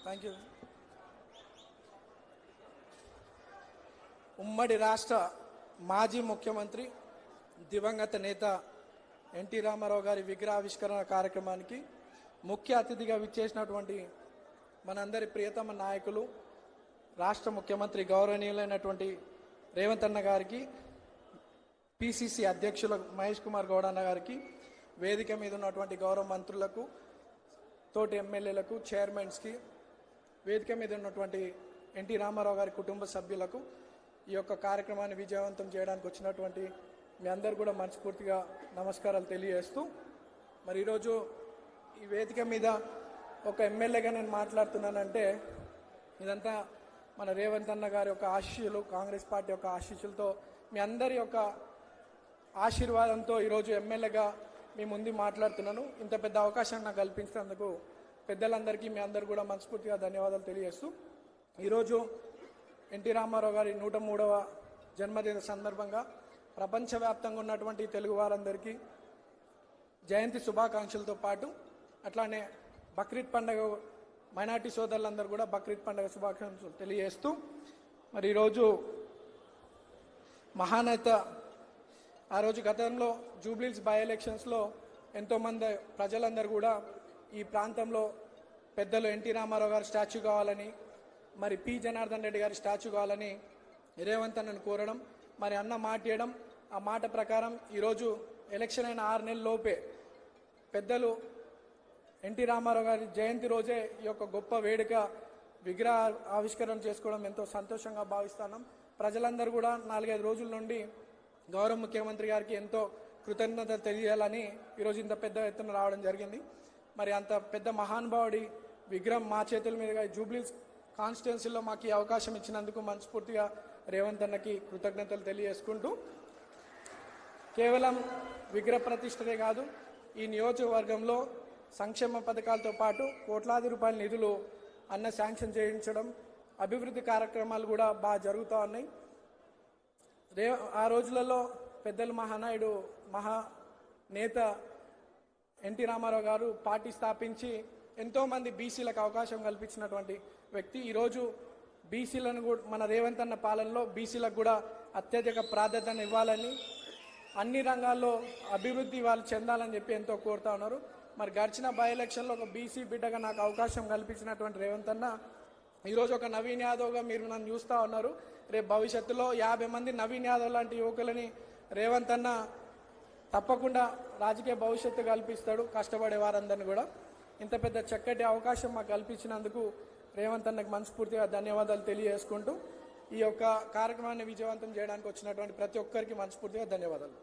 Thank you. ఉమ్మడి రాష్ట్ర మాజీ ముఖ్యమంత్రి దివంగత నేత ఎన్టీ రామారావు గారి విగ్రహావిష్కరణ కార్యక్రమానికి ముఖ్య అతిథిగా విచ్చేసినటువంటి మనందరి ప్రియతమ నాయకులు రాష్ట్ర ముఖ్యమంత్రి గౌరవనీయులైనటువంటి రేవంత్ అన్న గారికి, పిసిసి అధ్యక్షుల మహేష్ కుమార్ గౌడ్ అన్న గారికి, వేదిక మీద ఉన్నటువంటి గౌరవ మంత్రులకు, తోటి ఎమ్మెల్యేలకు, చైర్మన్స్కి, వేదిక మీద ఉన్నటువంటి ఎన్టీ రామారావు గారి కుటుంబ సభ్యులకు, ఈ యొక్క కార్యక్రమాన్ని విజయవంతం చేయడానికి వచ్చినటువంటి మీ అందరు కూడా మనస్ఫూర్తిగా నమస్కారాలు తెలియజేస్తూ, మరి ఈరోజు ఈ వేదిక మీద ఒక ఎమ్మెల్యేగా నేను మాట్లాడుతున్నానంటే ఇదంతా మన రేవంత్ అన్న గారి యొక్క ఆశీస్సులు, కాంగ్రెస్ పార్టీ యొక్క ఆశీస్సులతో, మీ అందరి యొక్క ఆశీర్వాదంతో ఈరోజు ఎమ్మెల్యేగా మీ ముందు మాట్లాడుతున్నాను. ఇంత పెద్ద అవకాశం నాకు కల్పించినందుకు పెద్దలందరికీ మీ అందరు కూడా మనస్ఫూర్తిగా ధన్యవాదాలు తెలియజేస్తూ, ఈరోజు ఎన్టీ రామారావు గారి 103వ జన్మదిన సందర్భంగా ప్రపంచవ్యాప్తంగా ఉన్నటువంటి తెలుగు వారందరికీ జయంతి శుభాకాంక్షలతో పాటు అట్లానే బక్రీద్ పండుగ మైనార్టీ సోదరులందరూ కూడా బక్రీద్ పండుగ శుభాకాంక్షలు తెలియజేస్తూ, మరి ఈరోజు మహానేత ఆ రోజు గతంలో జూబ్లీహిల్స్ బై ఎలక్షన్స్లో ఎంతోమంది ప్రజలందరూ కూడా ఈ ప్రాంతంలో పెద్దలు ఎన్టీ రామారావు గారి స్టాచ్యూ కావాలని, మరి పి జనార్దన్ రెడ్డి గారి స్టాచ్యూ కావాలని రేవంత్ అన్నను కోరడం, మరి అన్న మాట ఇవ్వడం, ఆ మాట ప్రకారం ఈరోజు ఎలక్షన్ అయిన 6 నెలల లోపే పెద్దలు ఎన్టీ రామారావు గారి జయంతి రోజే ఈ యొక్క గొప్ప వేడుక విగ్రహ ఆవిష్కరణ చేసుకోవడం ఎంతో సంతోషంగా భావిస్తున్నాం. ప్రజలందరూ కూడా 4-5 రోజుల నుండి గౌరవ ముఖ్యమంత్రి గారికి ఎంతో కృతజ్ఞతలు తెలియాలని ఈరోజు ఇంత పెద్ద ఎత్తున రావడం జరిగింది. మరి అంత పెద్ద మహానుభావుడి విగ్రహం మా చేతుల మీదుగా జూబ్లీహిల్స్ కాన్స్టిట్యున్సీలో మాకు ఈ అవకాశం ఇచ్చినందుకు మనస్ఫూర్తిగా రేవంత్ అన్నకి కృతజ్ఞతలు తెలియజేసుకుంటూ, కేవలం విగ్రహ ప్రతిష్టనే కాదు, ఈ నియోజకవర్గంలో సంక్షేమ పథకాలతో పాటు కోట్లాది రూపాయల నిధులు అన్న శాంక్షన్ చేయించడం, అభివృద్ధి కార్యక్రమాలు కూడా బాగా జరుగుతూ ఉన్నాయి. ఆ రోజులలో పెద్దలు మహానాయుడు మహానేత ఎన్టీ రామారావు గారు పార్టీ స్థాపించి ఎంతోమంది బీసీలకు అవకాశం కల్పించినటువంటి వ్యక్తి. ఈరోజు బీసీలను కూడా మన రేవంత్ అన్న పాలనలో బీసీలకు కూడా అత్యధిక ప్రాధాన్యత ఇవ్వాలని, అన్ని రంగాల్లో అభివృద్ధి వాళ్ళు చెందాలని చెప్పి ఎంతో కోరుతా ఉన్నారు. మరి గడిచిన బై ఎలక్షన్లో ఒక బీసీ బిడ్డగా నాకు అవకాశం కల్పించినటువంటి రేవంత్ అన్న ఈరోజు ఒక నవీన్ యాదవ్గా మీరు నన్ను చూస్తూ ఉన్నారు. రేపు భవిష్యత్తులో 50 మంది నవీన్ యాదవ్ లాంటి యువకులని రేవంత్ అన్న తప్పకుండా రాజకీయ భవిష్యత్తు కల్పిస్తాడు, కష్టపడే వారందరినీ కూడా. ఇంత పెద్ద చక్కటి అవకాశం మాకు కల్పించినందుకు రేవంత్ అన్నకు మనస్ఫూర్తిగా ధన్యవాదాలు తెలియజేసుకుంటూ, ఈ యొక్క కార్యక్రమాన్ని విజయవంతం చేయడానికి వచ్చినటువంటి ప్రతి ఒక్కరికి మనస్ఫూర్తిగా ధన్యవాదాలు.